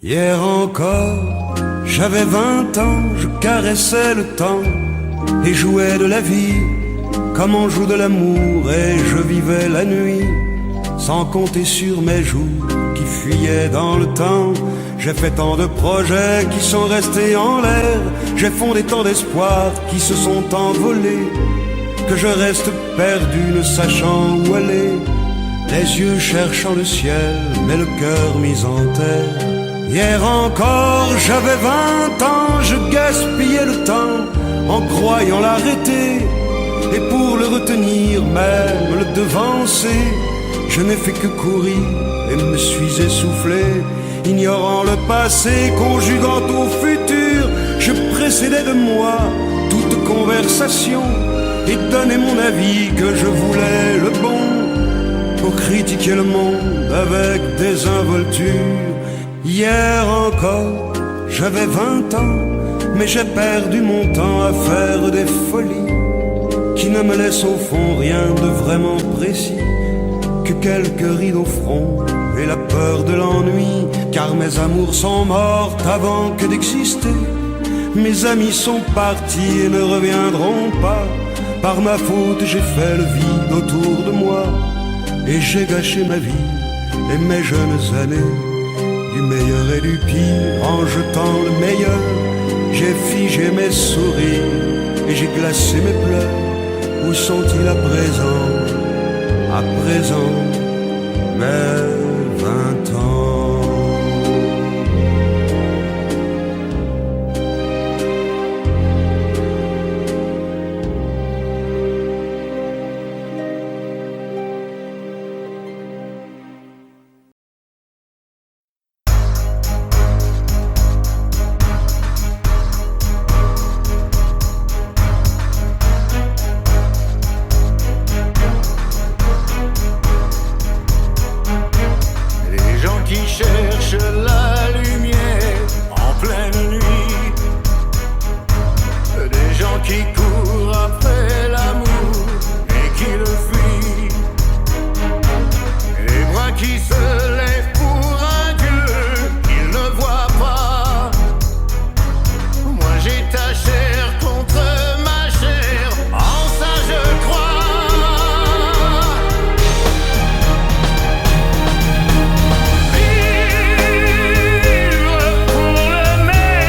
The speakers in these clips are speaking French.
Hier encore, j'avais 20 ans, je caressais le temps et jouais de la vie comme on joue de l'amour, et je vivais la nuit sans compter sur mes jours qui fuyaient dans le temps. J'ai fait tant de projets qui sont restés en l'air, j'ai fondé tant d'espoirs qui se sont envolés, que je reste perdu ne sachant où aller, les yeux cherchant le ciel mais le cœur mis en terre. Hier encore j'avais 20 ans, je gaspillais le temps en croyant l'arrêter, et pour le retenir, même le devancer, je n'ai fait que courir et me suis essoufflé. Ignorant le passé, conjuguant au futur, je précédais de moi toute conversation et donnais mon avis que je voulais le bon, pour critiquer le monde avec désinvolture. Hier encore, j'avais 20 ans, mais j'ai perdu mon temps à faire des folies qui ne me laissent au fond rien de vraiment précis, que quelques rides au front et la peur de l'ennui, car mes amours sont mortes avant que d'exister. Mes amis sont partis et ne reviendront pas. Par ma faute j'ai fait le vide autour de moi, et j'ai gâché ma vie et mes jeunes années, du meilleur et du pire en jetant le meilleur. J'ai figé mes sourires et j'ai glacé mes pleurs. Où sont-ils à présent? À présent, mes 20 ans. Cherche la lumière en pleine nuit, des gens qui courent après l'amour et qui le fuient, les bras qui se lèvent pour un Dieu qu'ils ne voient pas. Moi j'ai ta chair contre ma chair, en ça je crois. Vivre pour le meilleur.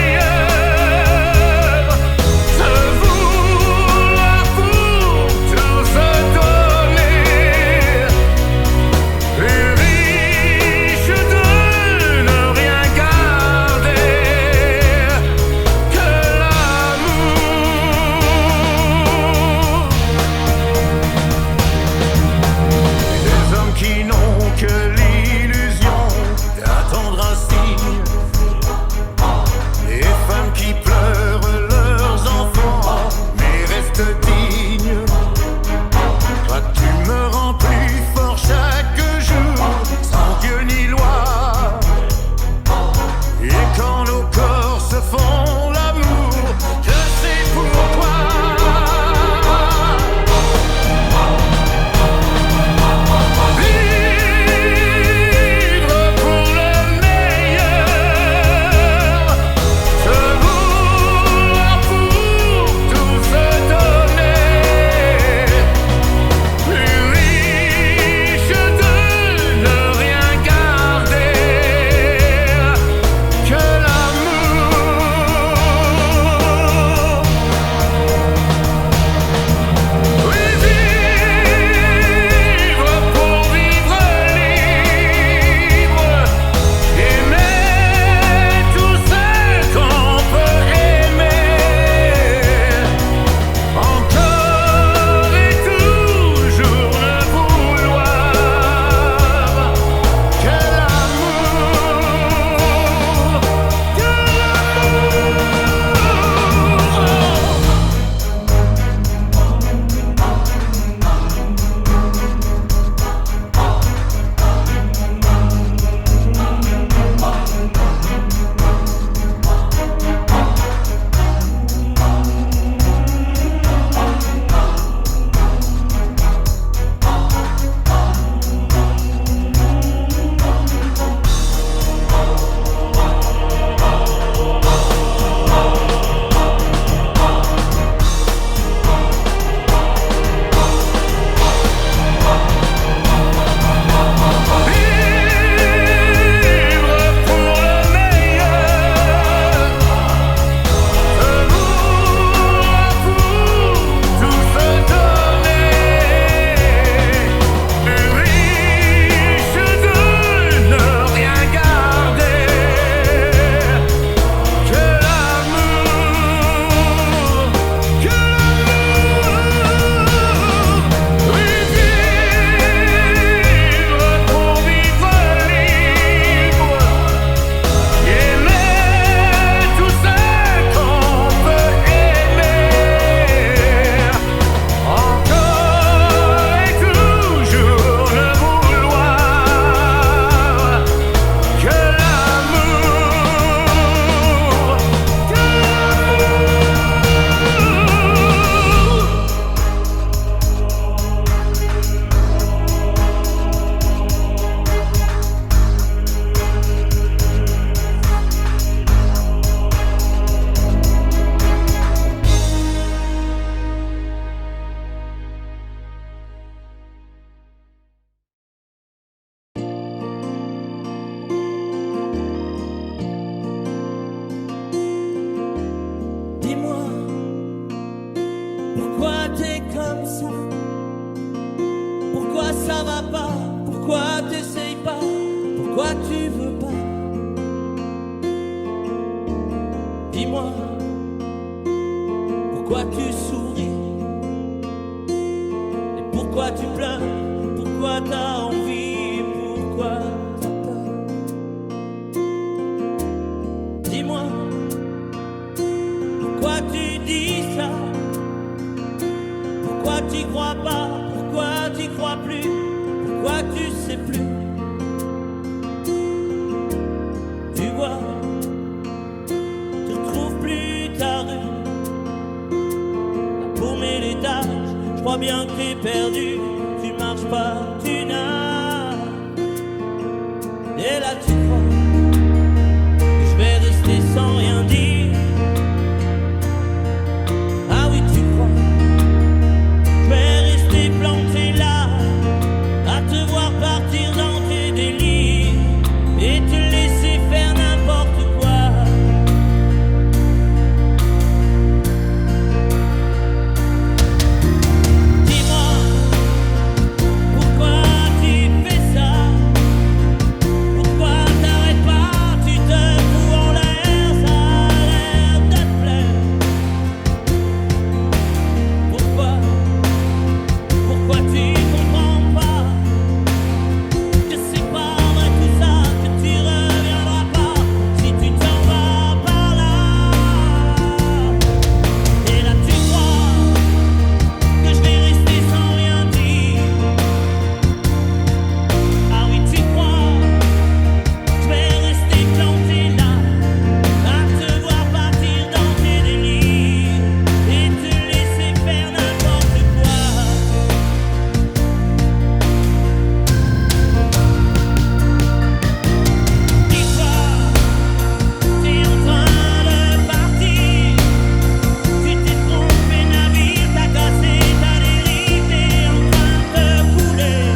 Pourquoi tu veux pas? Dis-moi, pourquoi tu souris? Et pourquoi tu pleures? Pourquoi t'as envie? Pourquoi t'as peur? Dis-moi, pourquoi tu dis ça? Pourquoi tu crois pas? Pourquoi tu crois plus? Pourquoi tu sais plus? Tu vois, tu retrouves plus ta rue. La paumée, l'étage, je crois bien que t'es perdu. Tu marches pas, tu nages. Et là tu crois que je vais rester sans rien dire. Ah oui, tu crois je vais rester planté là, à te voir partir dans tes délires et te laisser faire n'importe quoi. Dis-moi, pourquoi tu fais ça? Pourquoi t'arrêtes pas? Tu te fous en l'air, ça a l'air de te plaire. Pourquoi tu comprends pas que c'est pas vrai tout ça, que tu reviendras pas si tu t'en vas par là? Et là tu crois que je vais rester sans rien dire. Ah oui, tu crois je vais rester planté là, à te voir partir dans tes délires et te laisser faire n'importe quoi. Dis-toi, t'es en train de partir. Tu t'es trompé navire, t'as cassé ta dérive, t'es en train de couler.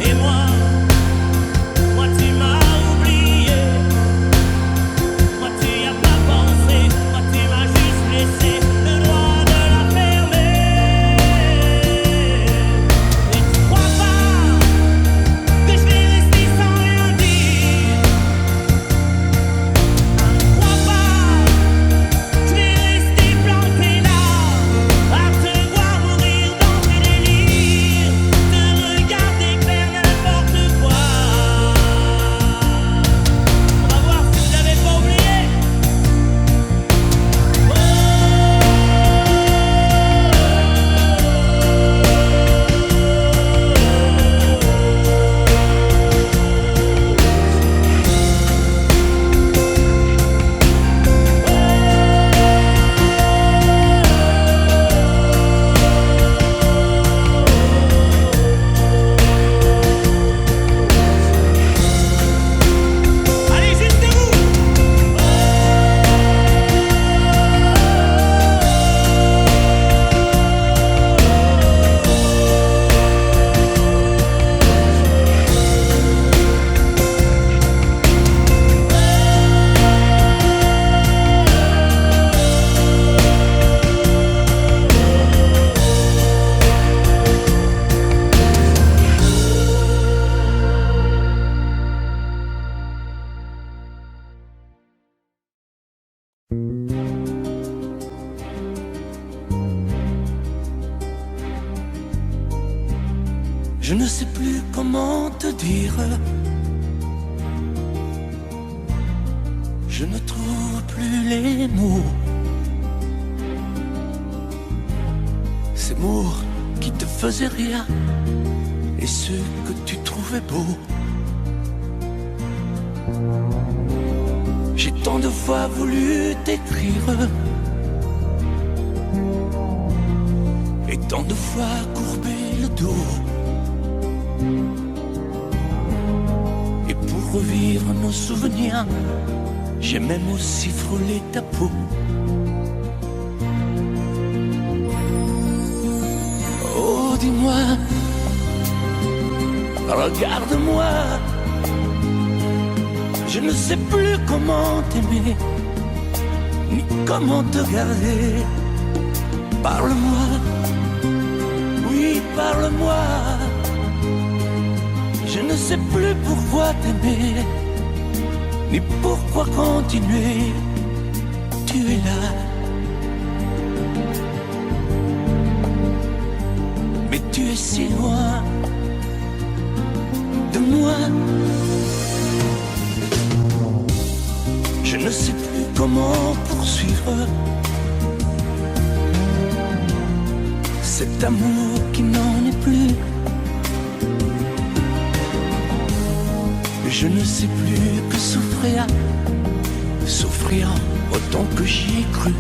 Et moi tu m'as oublié. Moi tu y as pas pensé. Moi tu m'as juste laissé le droit de la fermer. Et tu crois pas que je vais rester sans rien dire? Crois pas je vais rester planté là, à te voir mourir dans tes délires, te regarder faire n'importe quoi. On va voir si vous n'avez pas oublié. Allez, juste vous. Je ne sais plus comment te dire. Je ne trouve plus les mots. Ces mots qui te faisaient rien et ceux que tu trouvais beaux. J'ai tant de fois voulu t'écrire et tant de fois courbé le dos. Et pour revivre nos souvenirs, j'ai même aussi frôlé ta peau. Oh, dis-moi, regarde-moi. Je ne sais plus comment t'aimer, ni comment te garder. Parle-moi, oui, parle-moi. Je ne sais plus pourquoi t'aimer, ni pourquoi continuer. Tu es là, mais tu es si loin de moi. Je ne sais plus comment poursuivre cet amour qui n'en est plus. Je ne sais plus que souffrir, souffrir autant que j'y ai cru.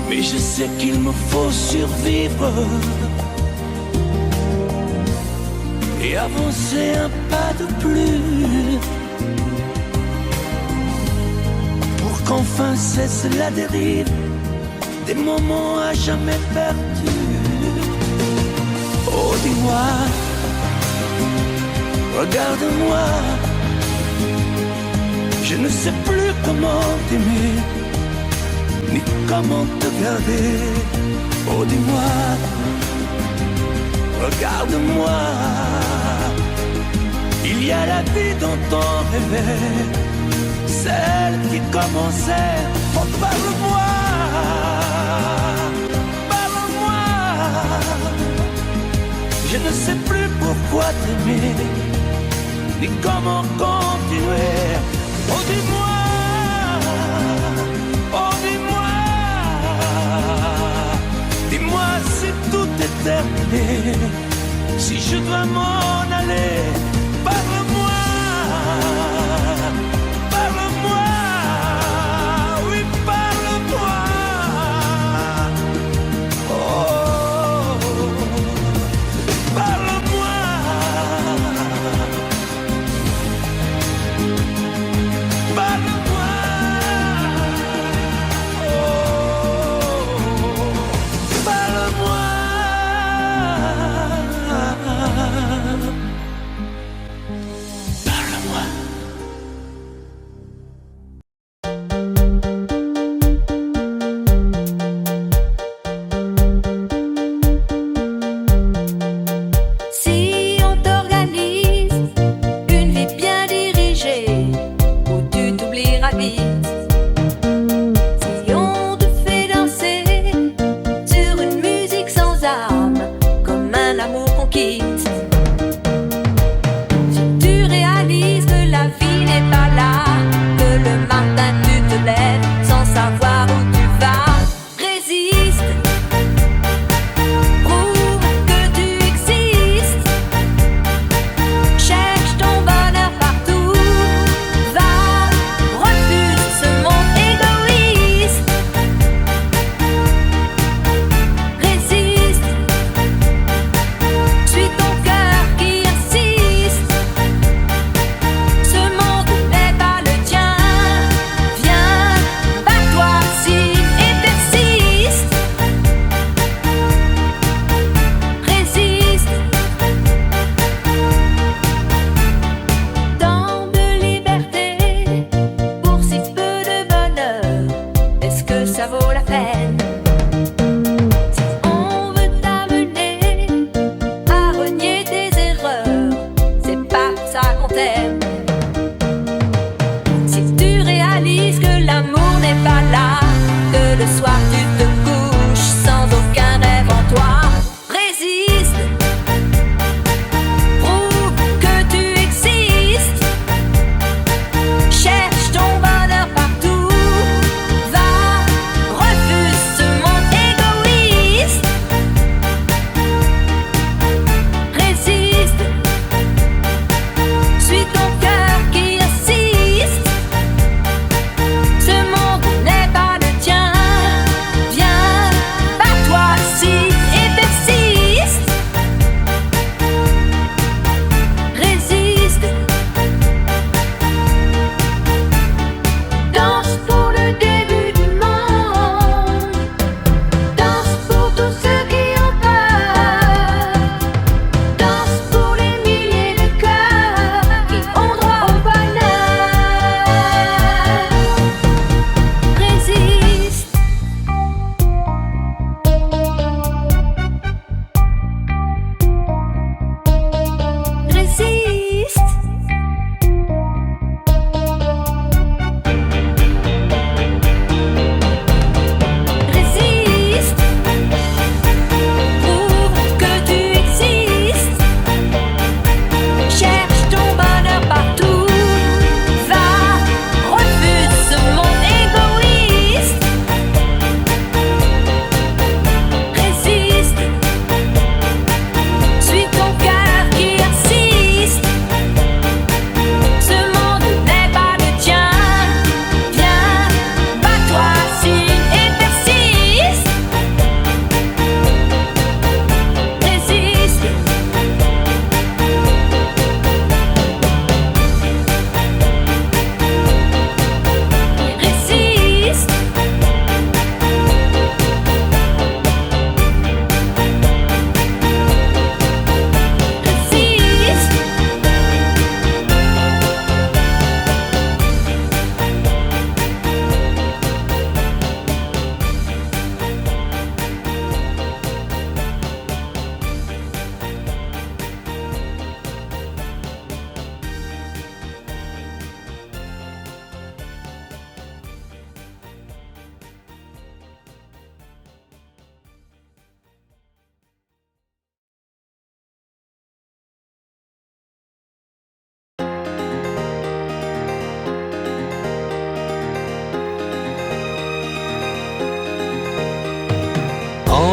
Mais je sais qu'il me faut survivre et avancer un pas de plus pour qu'enfin cesse la dérive des moments à jamais perdus. Oh, dis-moi, regarde-moi, je ne sais plus comment t'aimer, ni comment te garder. Oh, dis-moi, regarde-moi, il y a la vie dont on rêvait, celle qui commençait. Oh, parle-moi, parle-moi, je ne sais plus pourquoi t'aimer, ni comment continuer. Oh, dis-moi, oh, dis-moi, dis-moi si tout est terminé, si je dois m'en aller. Parle-moi, parle-moi, oui, parle-moi. Oh, parle-moi. Parle-moi, oh, parle-moi. Parle-moi. Si on t'organise une vie bien dirigée, où tu t'oublieras vite. Si on te fait danser sur une musique sans âme, comme un amour qu'on quitte. Si tu réalises que la vie n'est pas là, que le matin tu te lèves sans savoir où tu vas, résiste, prouve que tu existes. Cherche ton bonheur partout, va, refuse ce monde égoïste. Résiste, suis ton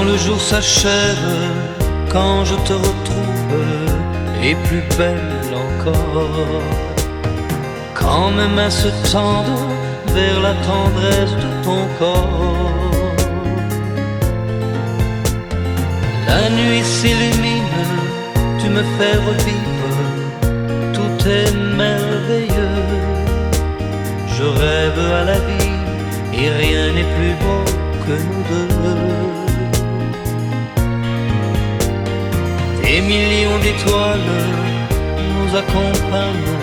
le jour s'achève, quand je te retrouve, et plus belle encore, quand mes mains se tendent vers la tendresse de ton corps. La nuit s'illumine, tu me fais revivre, tout est merveilleux. Je rêve à la vie et rien n'est plus beau que nous deux. Des millions d'étoiles nous accompagnent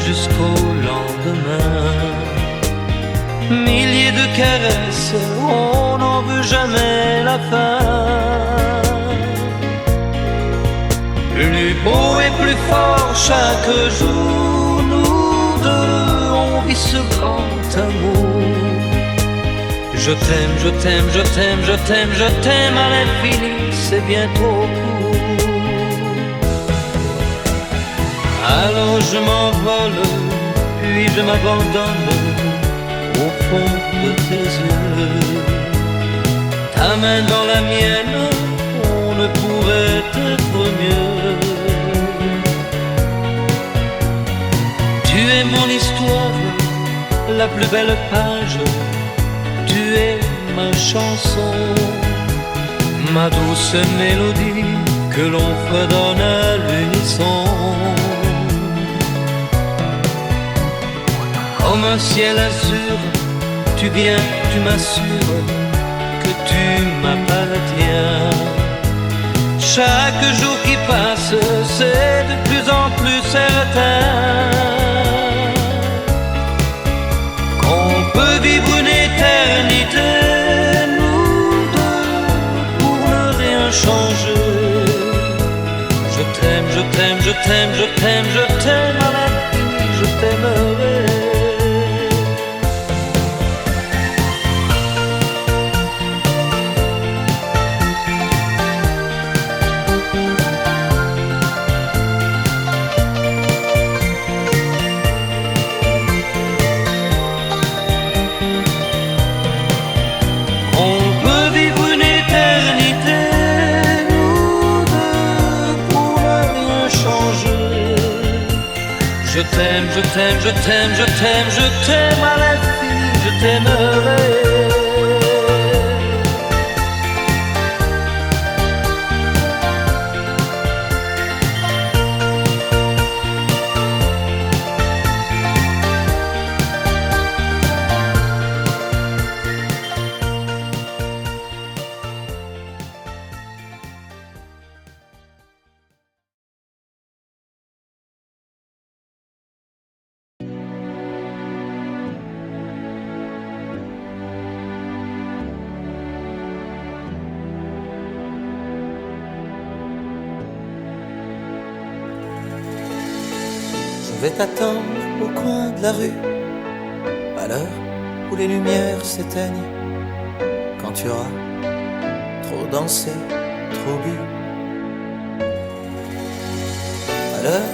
jusqu'au lendemain. Milliers de caresses, on n'en veut jamais la fin. Plus beau et plus fort chaque jour, nous deux, on vit ce grand amour. Je t'aime, je t'aime, je t'aime, je t'aime, je t'aime à l'infini, c'est bien trop court. Alors je m'envole, puis je m'abandonne au fond de tes yeux. Ta main dans la mienne, on ne pourrait être mieux. Tu es mon histoire, la plus belle page. Tu es ma chanson, ma douce mélodie que l'on fredonne à l'unisson. Comme un ciel azur, tu viens, tu m'assures que tu m'appartiens. Chaque jour qui passe, c'est de plus en plus certain qu'on peut vivre une éternité, nous deux, pour ne rien changer. Je t'aime, je t'aime, je t'aime, je t'aime, je t'aime à l'infini, je t'aimerai. Je t'aime, je t'aime, je t'aime, je t'aime, je t'aime à l'infini, je t'aimerai. Je vais t'attendre au coin de la rue, à l'heure où les lumières s'éteignent, quand tu auras trop dansé, trop bu, à l'heure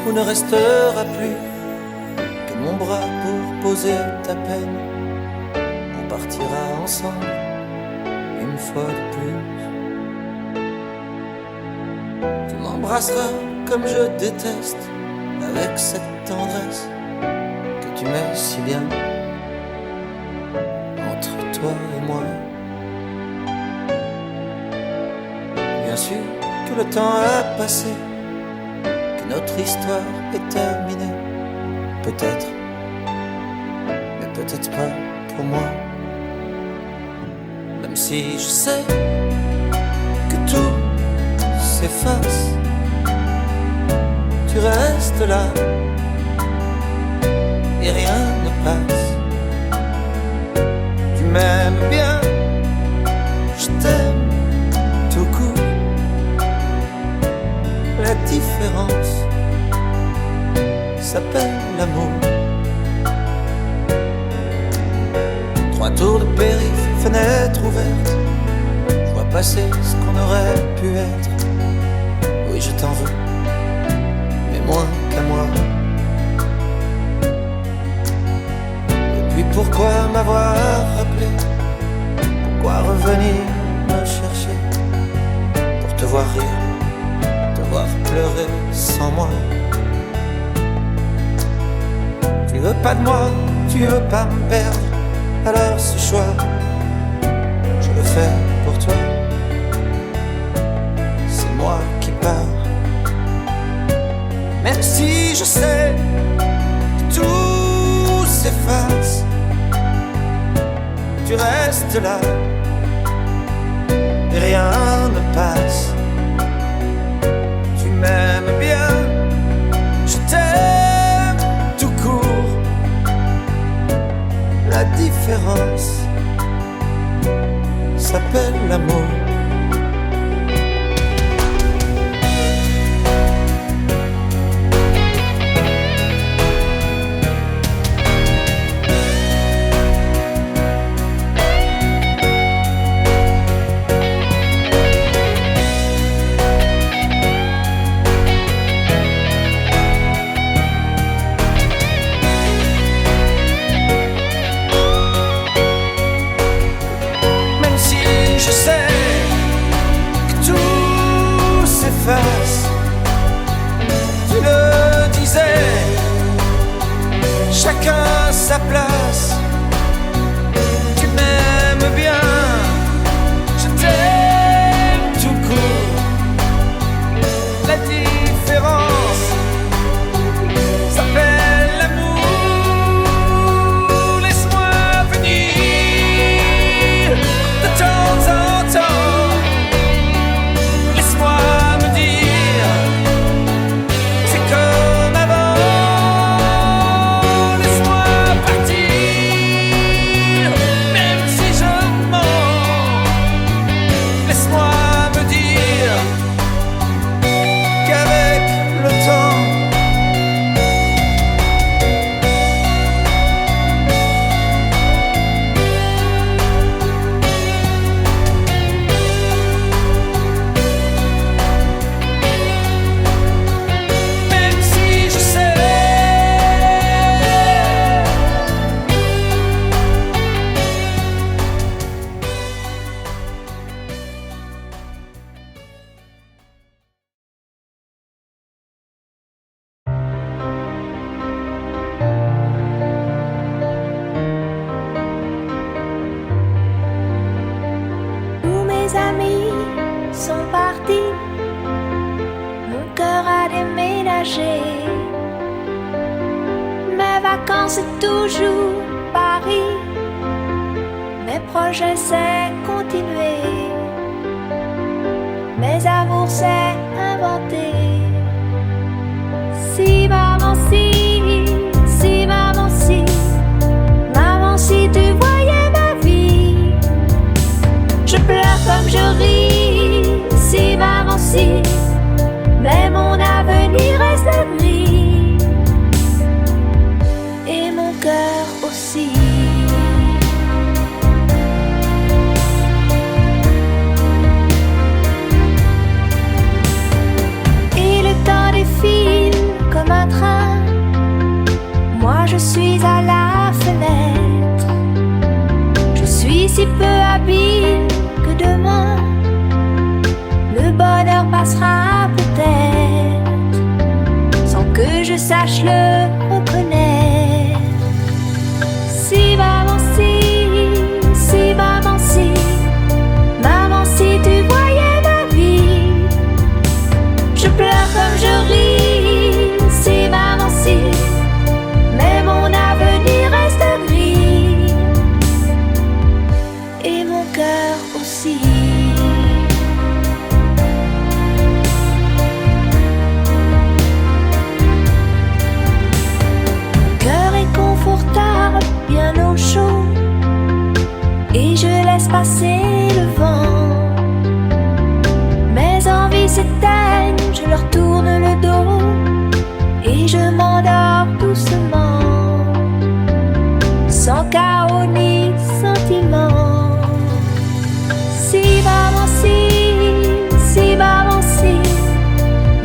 où ne restera plus que mon bras pour poser ta peine. On partira ensemble une fois de plus. Tu m'embrasseras comme je déteste, avec cette tendresse que tu mets si bien entre toi et moi. Bien sûr que le temps a passé, que notre histoire est terminée. Peut-être, mais peut-être pas pour moi. Même si je sais que tout s'efface, tu restes là et rien ne passe. Tu m'aimes bien, je t'aime tout court. La différence s'appelle l'amour. 3 tours de périph', fenêtre ouverte, je vois passer ce qu'on aurait pu être. Oui, je t'en veux, moins qu'à moi. Et puis pourquoi m'avoir rappelé? Pourquoi revenir me chercher? voir rire, te voir pleurer sans moi. Tu veux pas de moi, tu veux pas me perdre, alors ce choix, je le fais pour toi. C'est moi qui pars, même si je sais que tout s'efface. Tu restes là et rien ne passe. Tu m'aimes bien, je t'aime tout court. La différence s'appelle l'amour. Je sais que tout s'efface. Tu le disais, chacun sa place. Tu m'aimes bien, je t'aime tout court. La différence s'appelle l'amour. Laisse-moi venir de temps en temps. Laisse-moi me dire, c'est comme avant. Laisse-moi partir, même si je mens. Laisse-moi me dire qu'avec le temps, même si je sais Tous mes amis sont partis, mon cœur a déménagé. Mes vacances c'est toujours Paris, mes projets c'est continuer, mes amours c'est inventer. Si maman si, si maman si, maman si tu voyais ma vie. Je pleure comme je ris, si maman si, mais mon avenir reste gris, et mon cœur aussi. Et le temps défile comme un train, moi je suis à la fenêtre. Je suis si peu habile que demain le bonheur passera peut-être sans que je sache le reconnaître. Si maman si, si maman si, maman si tu voyais ma vie. Je pleure comme je ris, si maman si, mais mon avenir reste gris, et mon cœur aussi. Cœur est confortable, bien au chaud, et je laisse passer le vent. Mes envies s'éteignent, je leur tourne le dos, et je m'endors doucement, sans chaos ni sentiment. Si maman si, si maman si,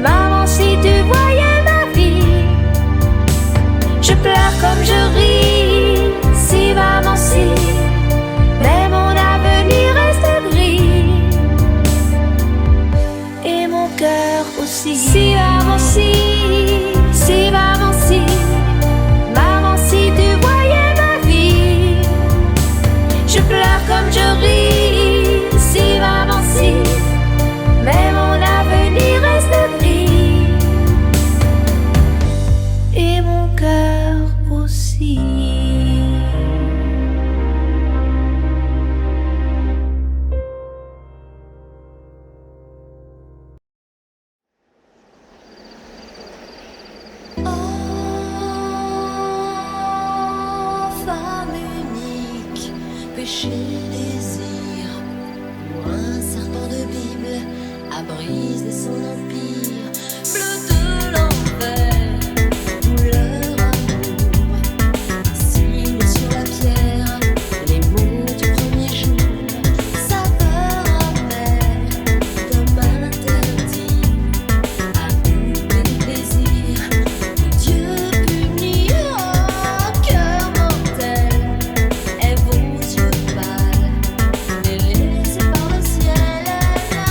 maman si tu voyais ma vie. Je pleure comme je ris, si maman si, mais mon avenir reste gris, si, si maman si, si maman si, maman si tu voyais ma vie, je pleure comme je ris, si maman si, mais mon avenir reste gris, et mon cœur aussi. Péché, désir, pour un serpent de Bible à briser son empire, bleu de l'enfer, douleur, amour, signe sur la pierre, les mots du premier jour, saveur amère, d'un mal interdit, amour et plaisir, Dieu punit, oh, cœur mortel, et vos yeux pâles, délaissés par le ciel, la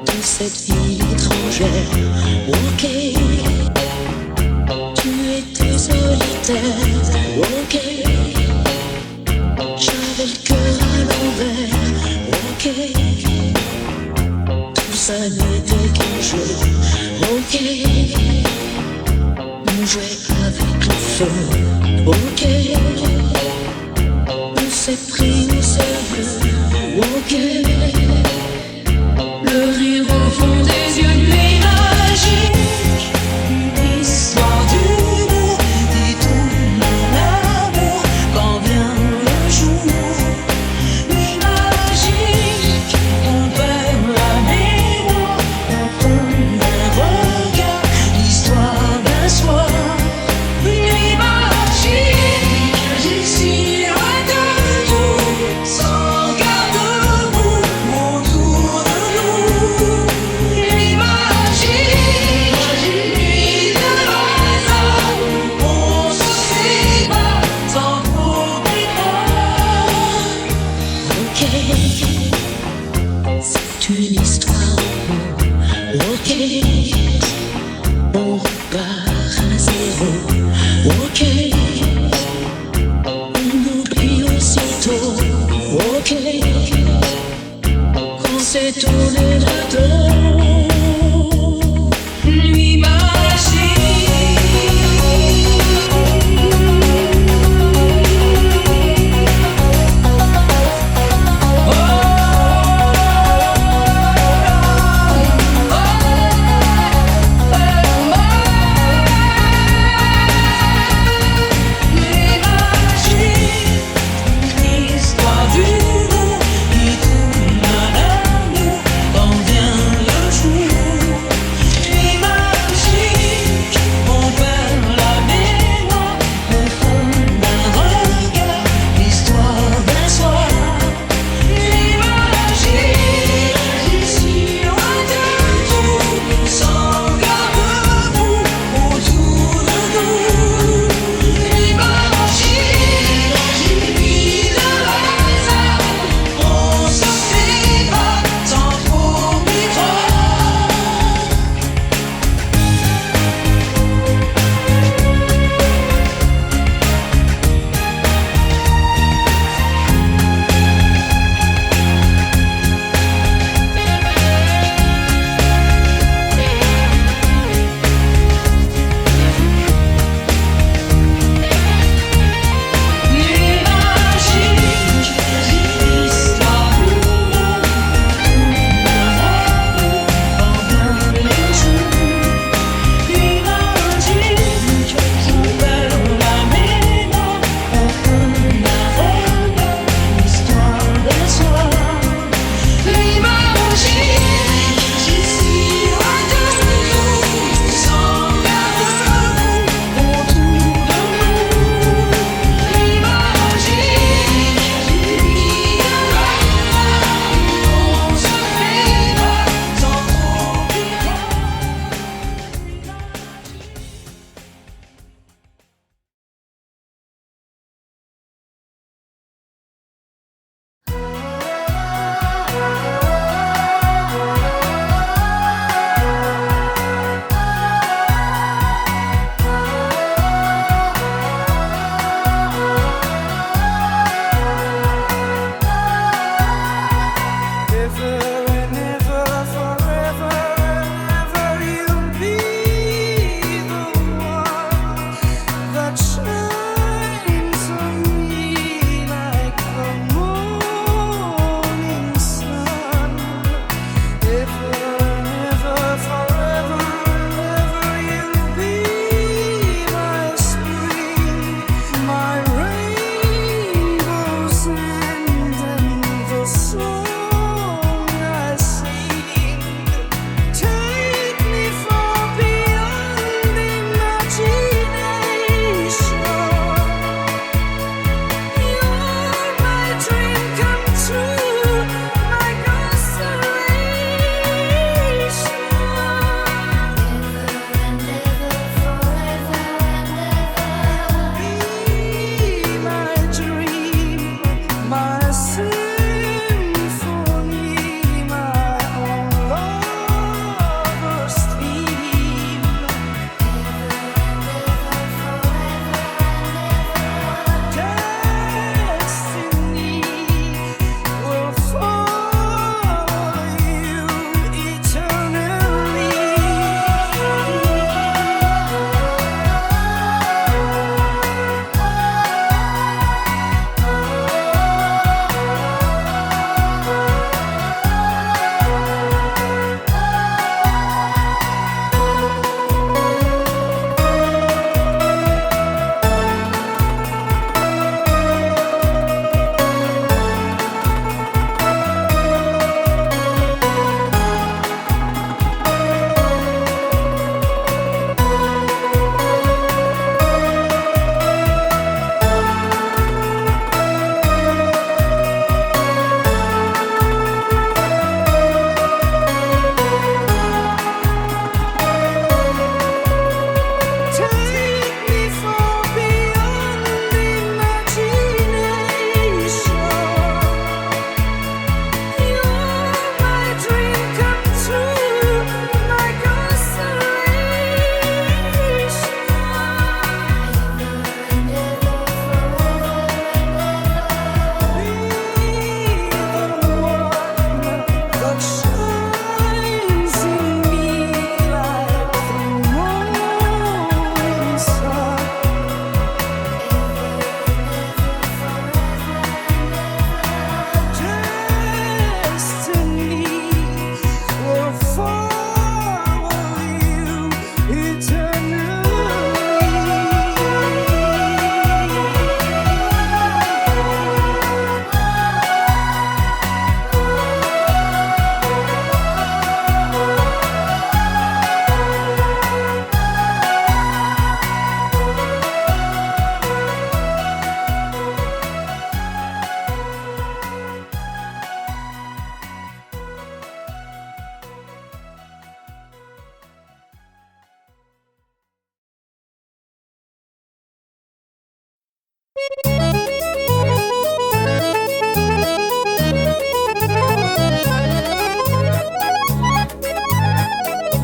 dans cette ville étrangère. Ok, tu étais solitaire. Ok, j'avais le cœur à l'envers. ok. Tout ça n'était qu'un jeu, ok. On jouait avec le feu, ok. On s'est pris au sérieux, ok. Le rire au fond des yeux, nuit magique. Une histoire d'humour qui tourne mon amour quand vient le jour. Nuit magique, on perd la mémoire, on tombe un regard, l'histoire d'un soir. Nuit magique, d'ici à de nous, sans garde-bout, autour de nous. Nuit magique, nuit de hasard, on se sépare sans problème. Ok, c'est une histoire, ok. On repart à zéro, ok. On oublie aussitôt, ok. Quand c'est tourné le dos, nuit l'histoire d'humour qui tourne à l'amour quand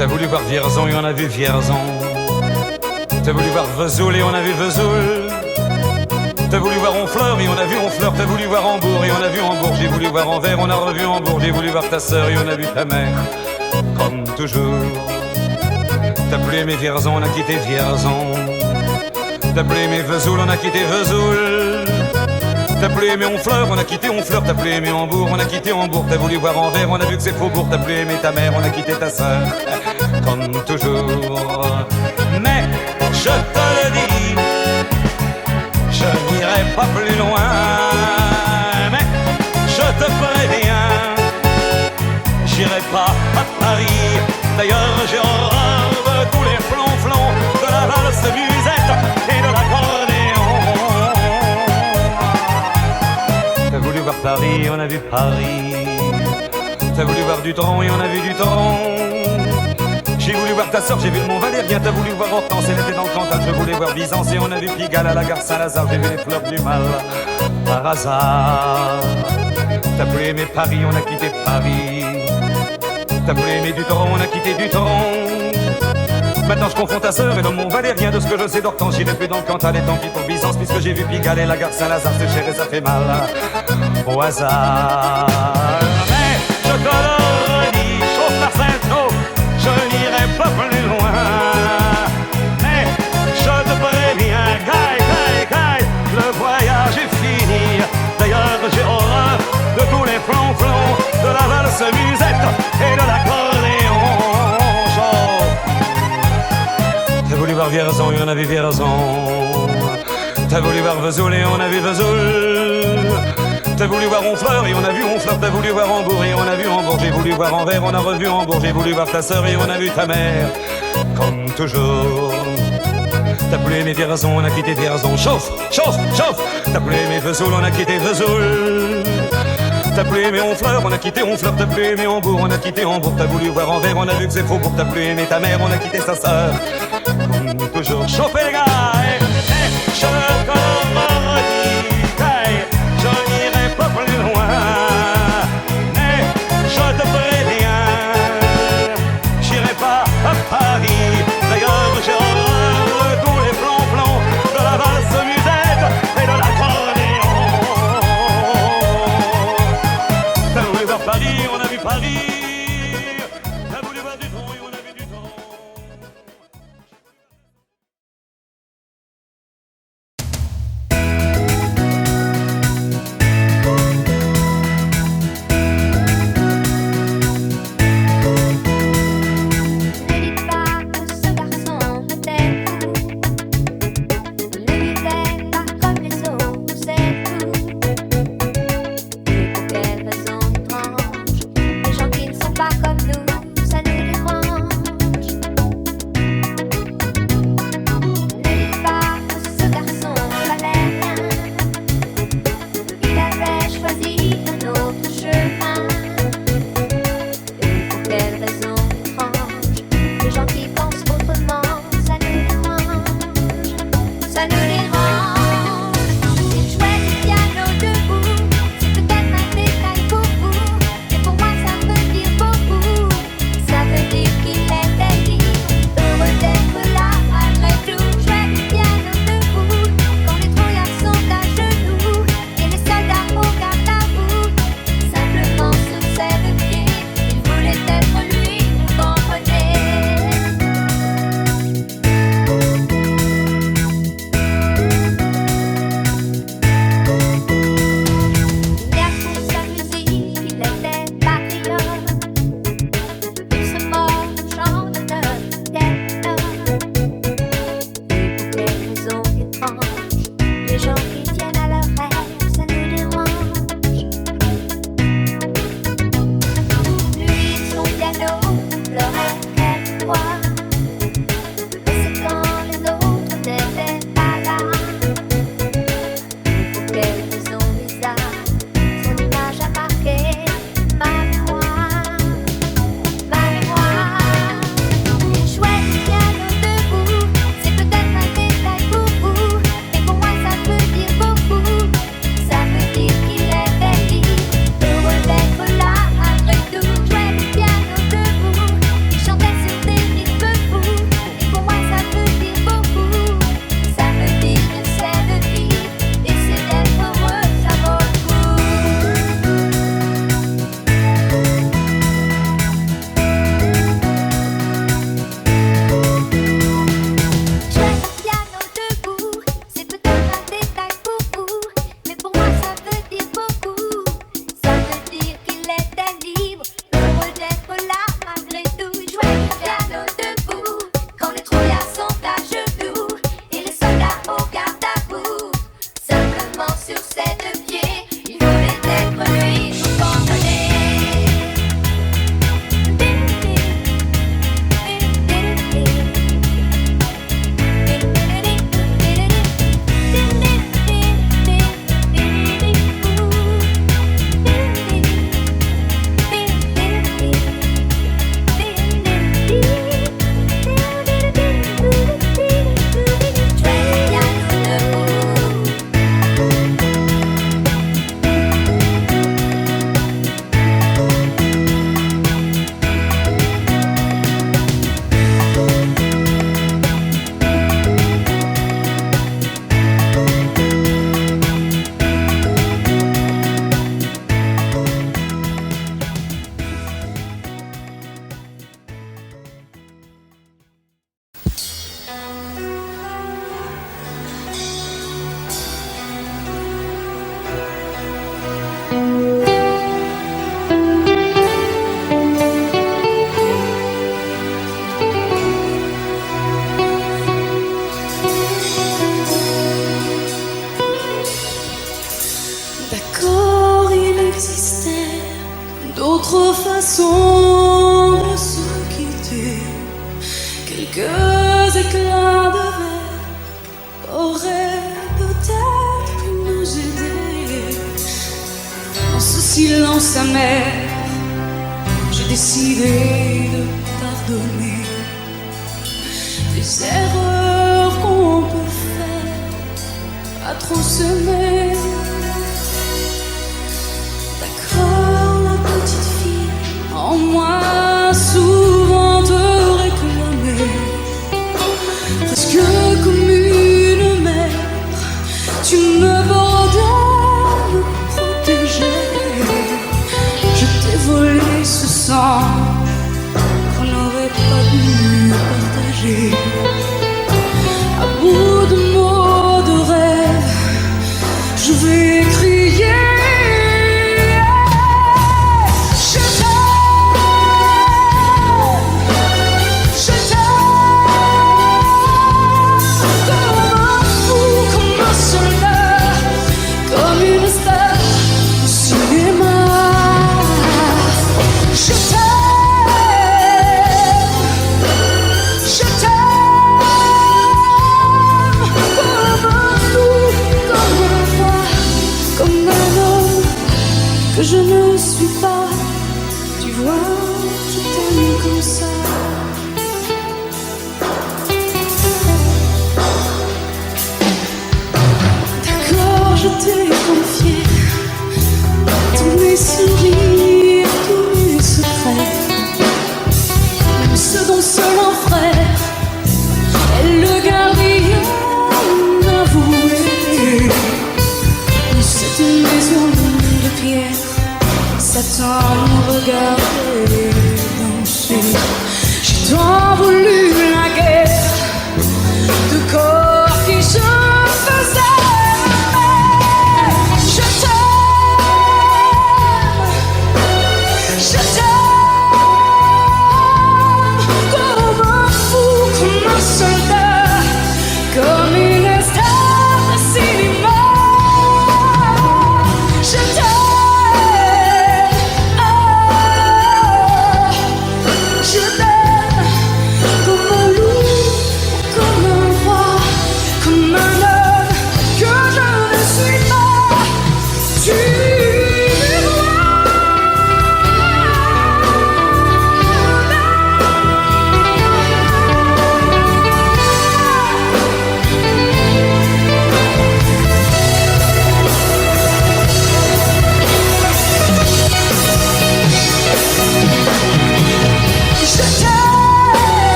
T'as voulu voir Vierzon et on a vu Vierzon. T'as voulu voir Vesoul et on a vu Vesoul. T'as voulu voir Honfleur et on a vu Honfleur. T'as voulu voir Hambourg et on a vu Hambourg. J'ai voulu voir Anvers, on a revu Hambourg. J'ai voulu voir ta sœur et on a vu ta mère. Comme toujours. T'as plus aimé Vierzon, on a quitté Vierzon. T'as plus aimé Vesoul, on a quitté Vesoul. T'as plus aimé Honfleur, on a quitté Honfleur. T'as plus aimé Hambourg, on a quitté Hambourg. T'as voulu voir Anvers, on a vu que c'est Faubourg. T'as plus aimé ta mère, on a quitté ta sœur. Comme toujours. Mais je te le dis, je n'irai pas plus loin. Mais je te préviens, j'irai pas à Paris. D'ailleurs j'ai horreur de tous les flonflons, de la valse musette et de l'accordéon. T'as voulu voir Paris, on a vu Paris. T'as voulu voir Dutron et on a vu Dutron. J'ai voulu voir ta sœur, j'ai vu le Mont Valérien. T'as voulu voir Hortense, elle était dans le Cantal. Je voulais voir Byzance et on a vu Pigalle à la gare Saint-Lazare. J'ai vu les fleurs du mal par hasard. T'as plus aimé Paris, on a quitté Paris. T'as plus aimé Dutron, on a quitté Dutron. Maintenant je confonds ta sœur et le Mont Valérien. De ce que je sais d'Hortense, j'irai plus dans le Cantal. Et tant pis pour Byzance, puisque j'ai vu Pigalle et la gare Saint-Lazare. C'est cher et ça fait mal au hasard. Mais je te le redis, chauffe Marcel, je n'irai pas plus loin. Mais je te préviens, caille, le voyage est fini. D'ailleurs j'ai horreur de tous les flonflons, de la valse musette et de l'accordéon. T'as voulu voir Vierzon et on a vu Vierzon. T'as voulu voir Vesoul et on a vu Vesoul. T'as voulu voir Honfleur et on a vu Honfleur. T'as voulu voir Hambourg et on a vu Hambourg. J'ai voulu voir Anvers, on a revu Hambourg. J'ai voulu voir ta sœur et on a vu ta mère. Comme toujours. T'as plus aimé Vierzon, on a quitté Vierzon. Chauffe. T'as plus aimé Vesoul, on a quitté Vesoul. T'as plus aimé Honfleur, on a quitté Honfleur. T'as plus aimé Hambourg, on a quitté Hambourg. T'as voulu voir Anvers, on a vu que c'est Faubourg. T'as plus aimé ta mère, on a quitté sa sœur. Comme toujours. Chauffez les gars, je te redis, je n'irai pas plus loin. Mais je te préviens, j'irai pas à Paris. D'ailleurs j'ai horreur de tous les plans de la valse musette et de l'accordéon. T'as voulu voir Paris, on a vu Paris. T'as voulu voir Dutron et on a vu Dutron. Les gens qui ne d'être libre, heureux d'être là malgré tout. Jouer du piano debout, quand les trouillards sont à genoux et les soldats au garde à vous. Simplement sur ses deux pieds, il voulait être lui, tout abandonné. D'accord, il existait d'autres façons de se quitter. Quelques éclats de verre auraient peut-être pu nous aider. Dans ce silence amer, j'ai décidé de pardonner des erreurs qu'on peut faire à trop s'aimer. En moi, souvent te réclamer, presque comme une mère, tu me bordais, me protégeais. Je t'ai volé ce sang qu'on n'aurait pas dû partager. À bout de mots, de rêves, je vais crier. Que je ne suis pas, tu vois, je t'aime comme ça. D'accord, je t'ai confié tous mes sourires, tous mes secrets, même ceux dont seul un frère est le gardien avoué. C'est une maison de pierre, Satan nous regardait danser. J'ai tant voulu la guerre de corps qui se faisait. Je t'aime, comme un fou, comme un soldat, comme une star de cinéma. Je t'aime. Je t'aime comme un loup, comme un roi, comme un homme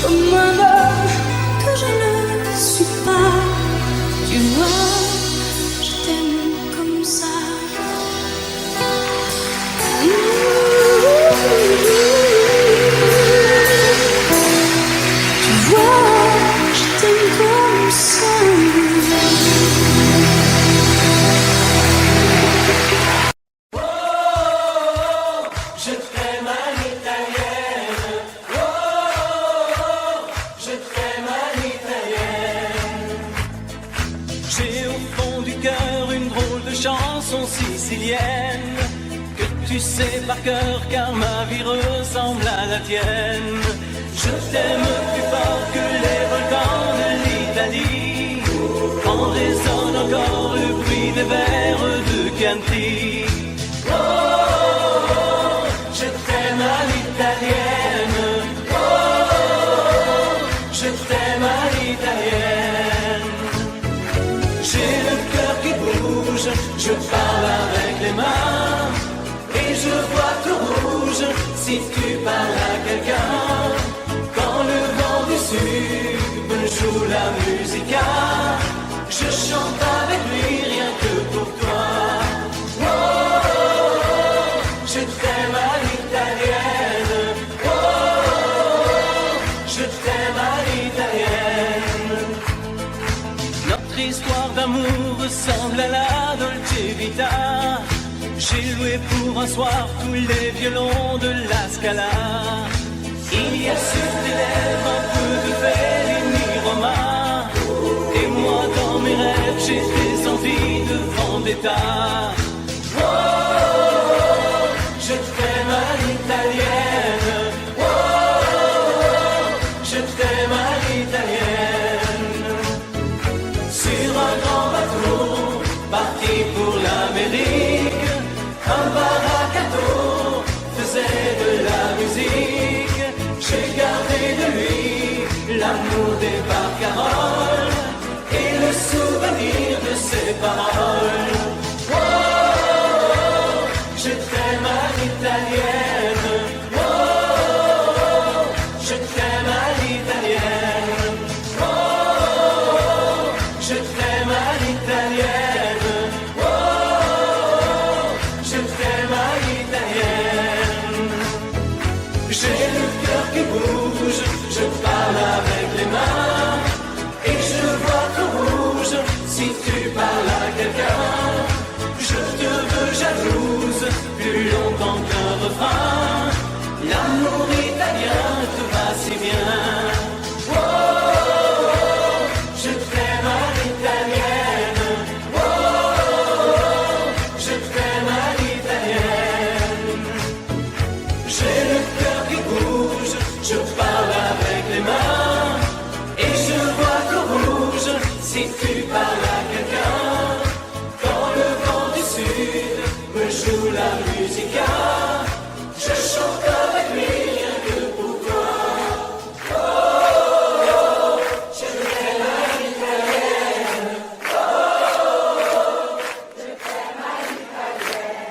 comme un homme que je ne suis pas. Tu vois, je t'aime comme ça. Tu vois, je t'aime comme ça. J'ai au fond du cœur une drôle de chanson sicilienne que tu sais par cœur car ma vie ressemble à la tienne. Je t'aime plus fort que les volcans de l'Italie, quand résonne encore le bruit des vers de Chianti. Oh, je t'aime à l'italienne. Oh, je t'aime à l'italienne. J'ai le cœur qui bouge, je parle avec les mains et je vois tout rouge si tu parles à quelqu'un. Quand le vent du sud me joue la musica, je chante avec lui rien que pour toi. Oh, je t'aime à l'italienne. Oh, je t'aime à l'italienne. Notre histoire d'amour ressemble à la Dolce Vita. J'ai loué pour un soir tous les violons de la Scala. Il y a sur tes lèvres un peu de Fellini Roma. Et moi dans mes rêves j'ai des envies de vendetta. Oh, je t'aime à l'italienne. Oh, je t'aime à l'italienne. Sur un grand bateau, parti pour l'Amérique, un baracato faisait de la musique. J'ai gardé de lui l'amour des barcaroles et le souvenir de ses paroles. Oh, je t'aime à l'italienne. Oh, je t'aime à l'italienne. Oh, je t'aime à l'italienne. Oh, je t'aime à l'italienne. J'ai le cœur qui bouge, je parle avec les mains et je vois tout rouge si tu parles à quelqu'un. Je te veux jalouse plus longtemps qu'un refrain. L'amour italien te va si bien. Oh, je t'aime à l'italienne. Oh, je t'aime à l'italienne. J'ai le cœur qui bouge, je parle avec les mains et je vois tout rouge si tu parles à quelqu'un. Quand le vent du sud me joue la musica, je chante avec lui rien que pour toi. Oh, je t'aime à l'italienne. Oh, je t'aime à l'italienne.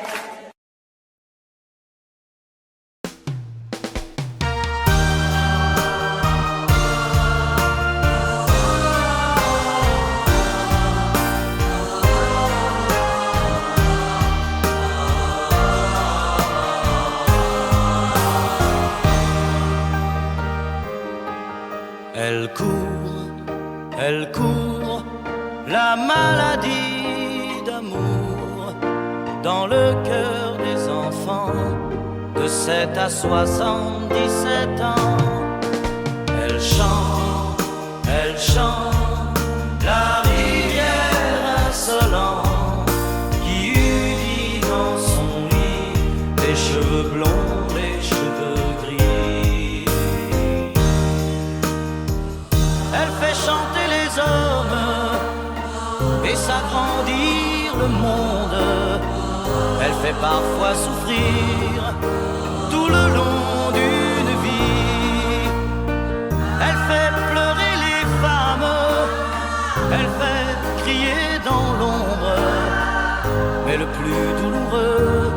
Elle court, la maladie d'amour dans le cœur des enfants de 7 à 77 ans. Elle chante la rivière insolente qui eût dit dans son lit les cheveux blonds, les cheveux gris. Elle fait chanter les hommes et s'agrandir le monde. Elle fait parfois souffrir tout le long d'une vie. Elle fait pleurer les femmes, elle fait crier dans l'ombre. Mais le plus douloureux,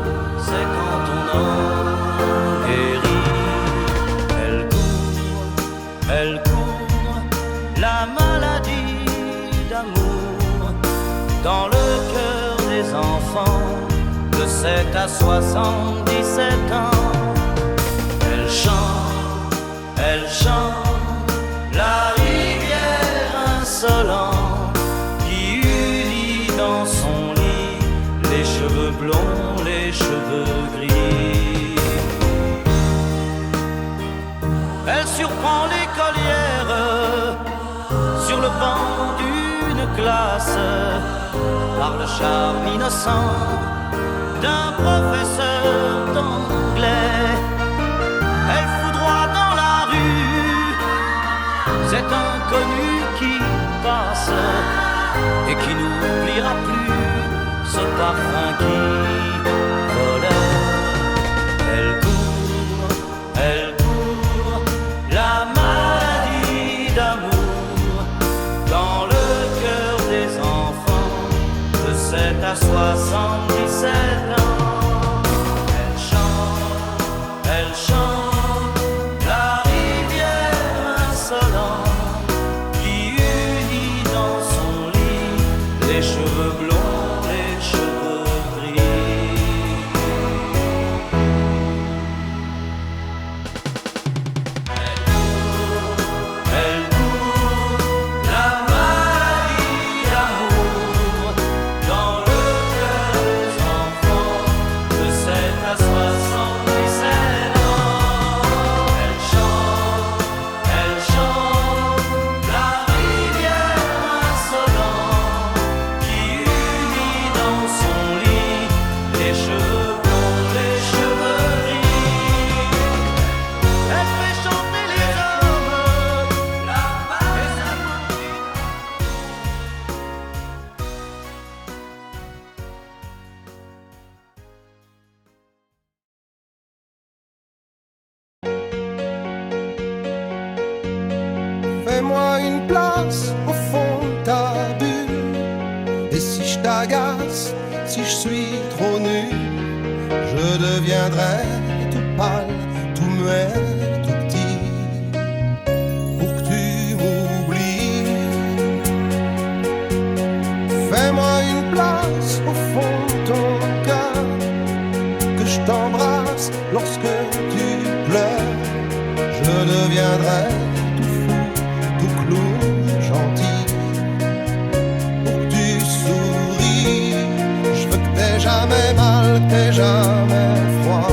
c'est quand on en guérit. Elle la maladie d'amour dans le cœur des enfants de 7 à 77 ans. Elle chante la rivière insolente qui unit dans son lit les cheveux blonds, les cheveux gris. Elle surprend l'écolière sur le banc d'une classe par le charme innocent d'un professeur d'anglais. Elle foudroie dans la rue cet inconnu qui passe et qui n'oubliera plus ce parfum qui volait. Elle court, la maladie d'amour dans le cœur des enfants de 7 à 77 ans. Elle chante la rivière insolente qui unit dans son lit les cheveux blonds, les cheveux gris. Elle court, la maladie d'amour dans le cœur des enfants de 7 à 77 ans. Elle chante la rivière insolente qui unit dans son lit les cheveux blonds, les cheveux gris. Elle fait chanter les hommes, la Fais-moi une place au fond de ta bulle. Et si je t'agace, si je suis trop nul, je deviendrai tout pâle, tout muet, tout petit, pour que tu m'oublies. Fais-moi une place au fond de ton cœur, que je t'embrasse lorsque tu pleures. Je deviendrai tout clown gentil, pour que tu souris. Je veux que t'aies jamais mal, que t'aies jamais froid.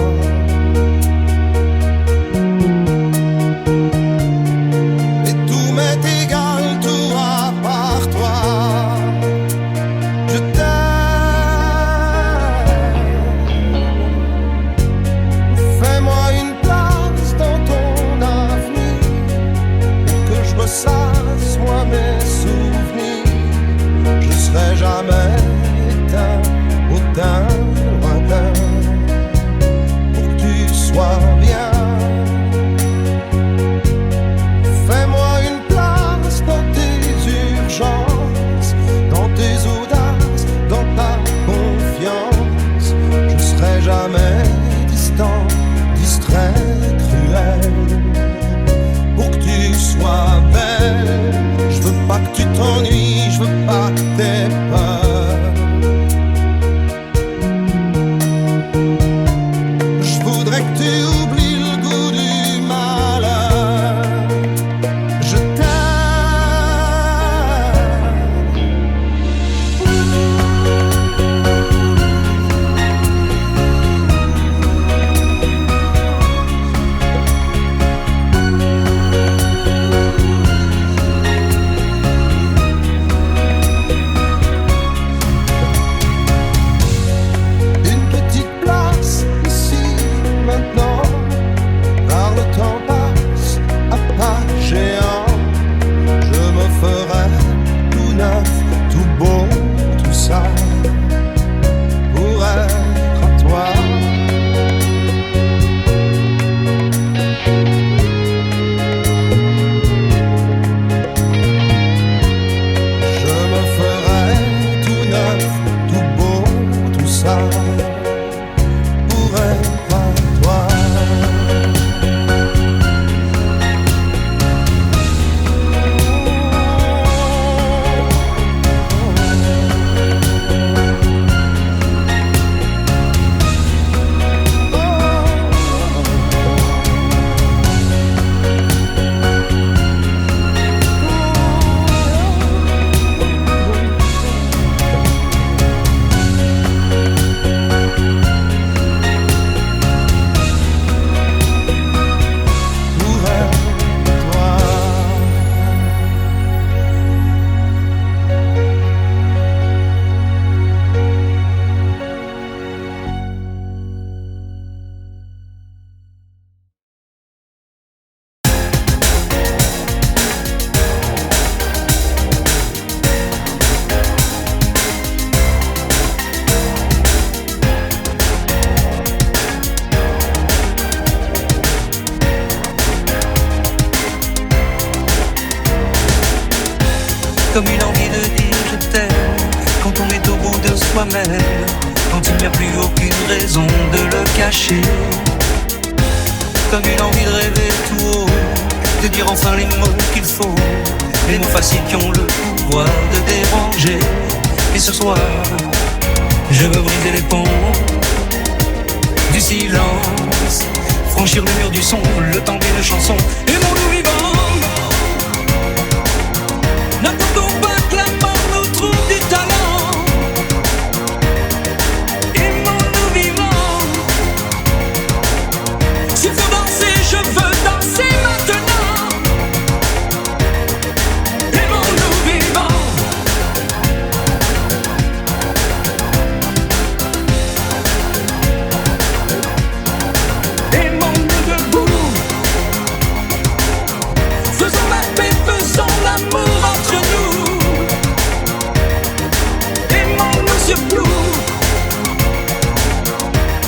comme une envie de dire je t'aime, quand on est au bout de soi-même, quand il n'y a plus aucune raison de le cacher. Comme une envie de rêver tout haut, de dire enfin les mots qu'il faut, les mots faciles qui ont le pouvoir de déranger. Et ce soir, je veux briser les ponts du silence, franchir le mur du son, le temps d'une chanson. Et mon loup vivant, n'attendons pas que la mort nous trouve du talent. Et mon loup vivant, s'il faut danser, je veux danser maintenant. Et mon loup vivant, et mon loup debout, faisons la paix, faisons l'amour entre nous. Aimons-nous surtout,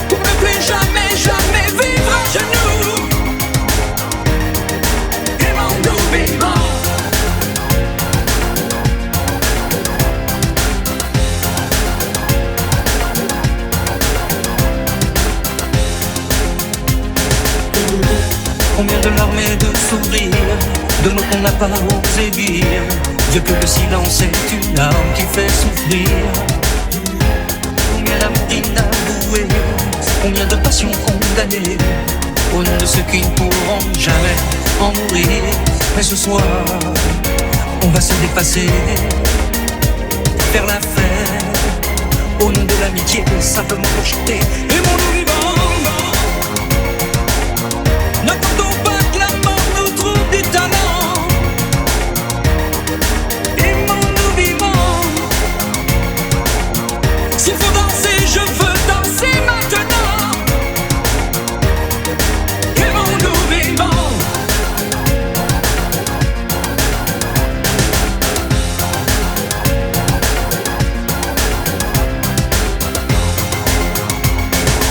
pour ne plus jamais, jamais vivre à genoux. Aimons-nous vivants. Combien de larmes et de sourires, de mots qu'on n'a pas osé dire. Dieu que le silence est une larme qui fait souffrir. Combien d'amour inavoué, combien de passions condamnées, au nom de ceux qui ne pourront jamais en mourir. Mais ce soir, on va se dépasser, faire la fête, au nom de l'amitié, simplement pour chanter. Et mon loup vivant, n'attendons pas que la mort nous trouve du talent. Aimons-nous vivants, s'il faut danser, je veux danser maintenant. Aimons-nous vivants.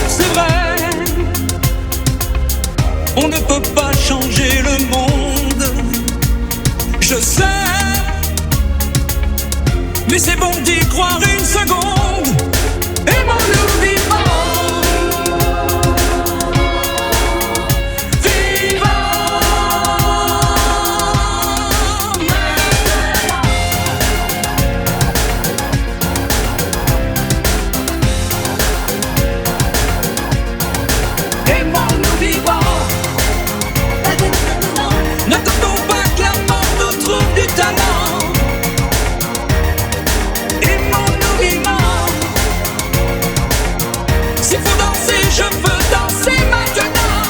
C'est vrai, on ne peut pas changer le monde, je sais, mais c'est bon d'y croire une seconde. Aimons-nous vivants, aimons-nous vivants. N'attendons pas que la mort nous trouve du talent. Aimons-nous vivants, s'il faut danser, je veux danser maintenant.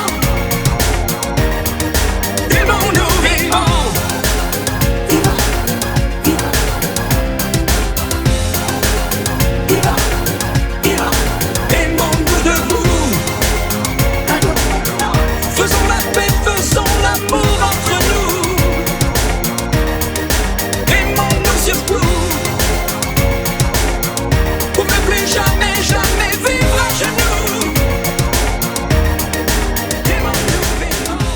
Aimons-nous vivants. Aimons-nous debout, faisons la paix, faisons l'amour entre nous. Aimons-nous surtout, pour ne plus jamais, jamais vivre à genoux. Aimons-nous vivants.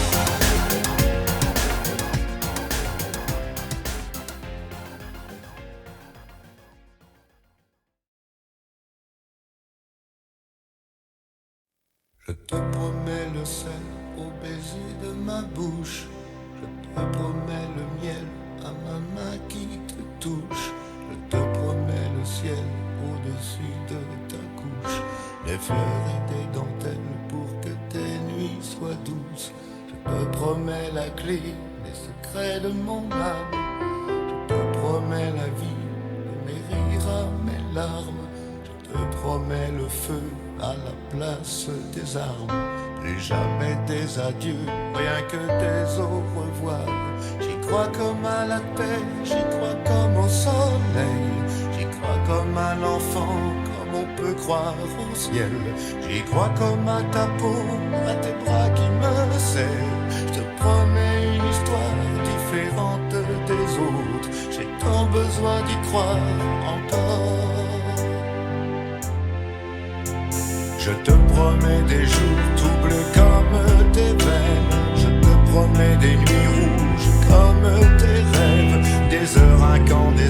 Je te promets le sel au baiser de ma bouche. Je te promets le miel à ma main qui te touche. Je te promets le ciel au-dessus de ta couche. Des fleurs et des dentelles pour que tes nuits soient douces. Je te promets la clé des secrets de mon âme. Je te promets la vie de mes rires à mes larmes. Je te promets le feu à la place des armes. Plus jamais des adieux, rien que des au revoir. J'y crois comme à la paix, j'y crois comme au soleil. J'y crois comme à l'enfant, comme on peut croire au ciel. J'y crois comme à ta peau, à tes bras qui me serrent. Je te promets une histoire différente des autres. J'ai tant besoin d'y croire encore. Je te promets des jours tout bleus comme tes veines. Je te promets des nuits rouges comme tes rêves. Des heures incandescentes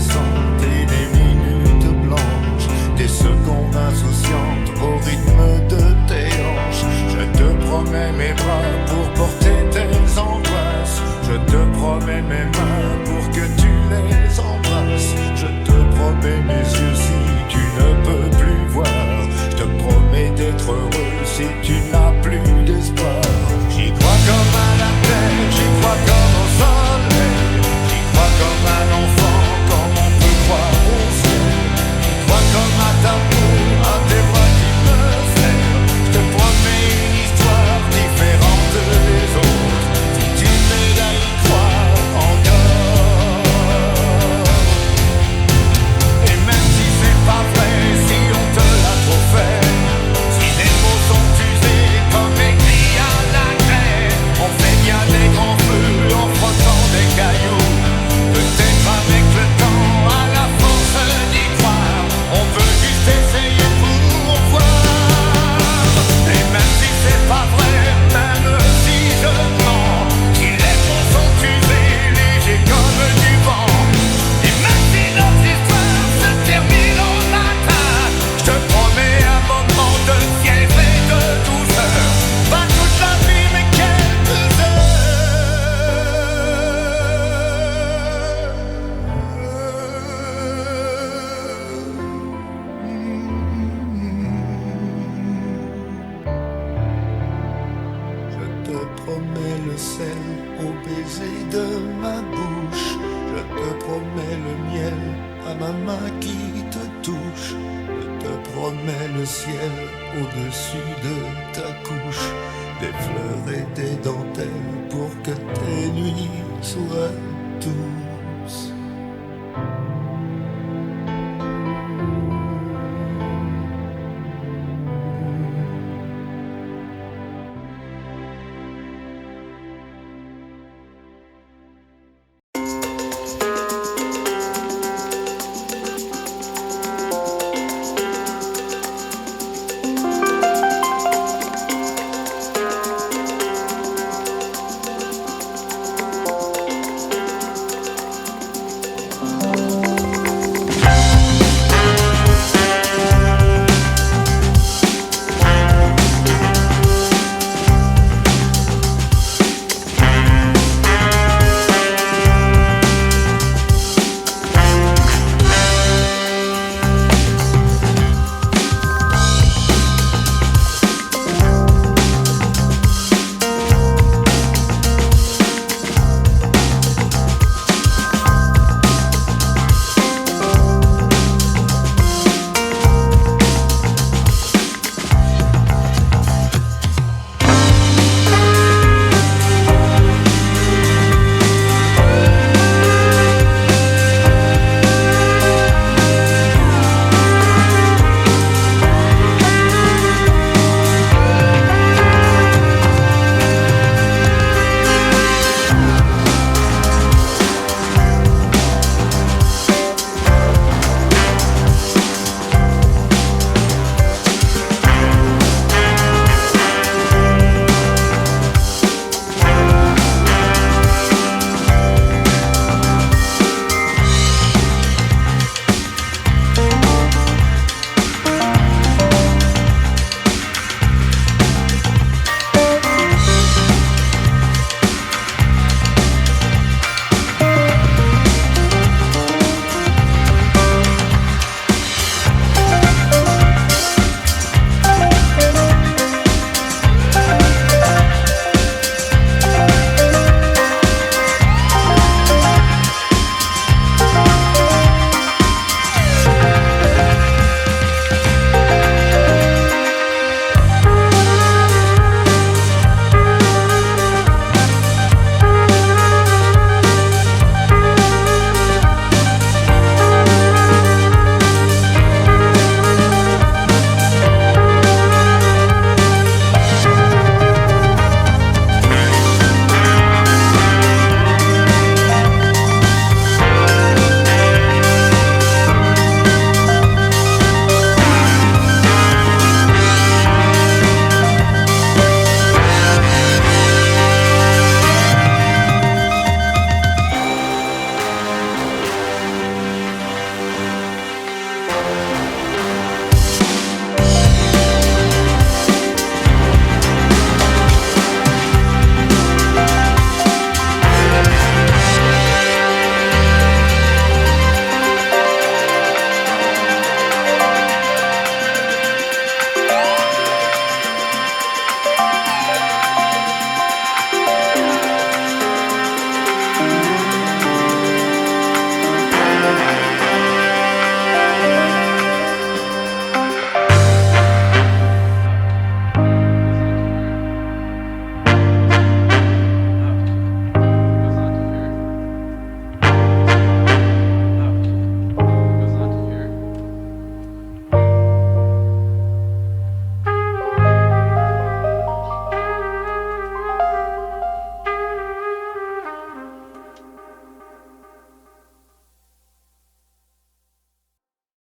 remets le ciel au-dessus de ta couche, des fleurs et des dentelles pour que tes nuits soient douces.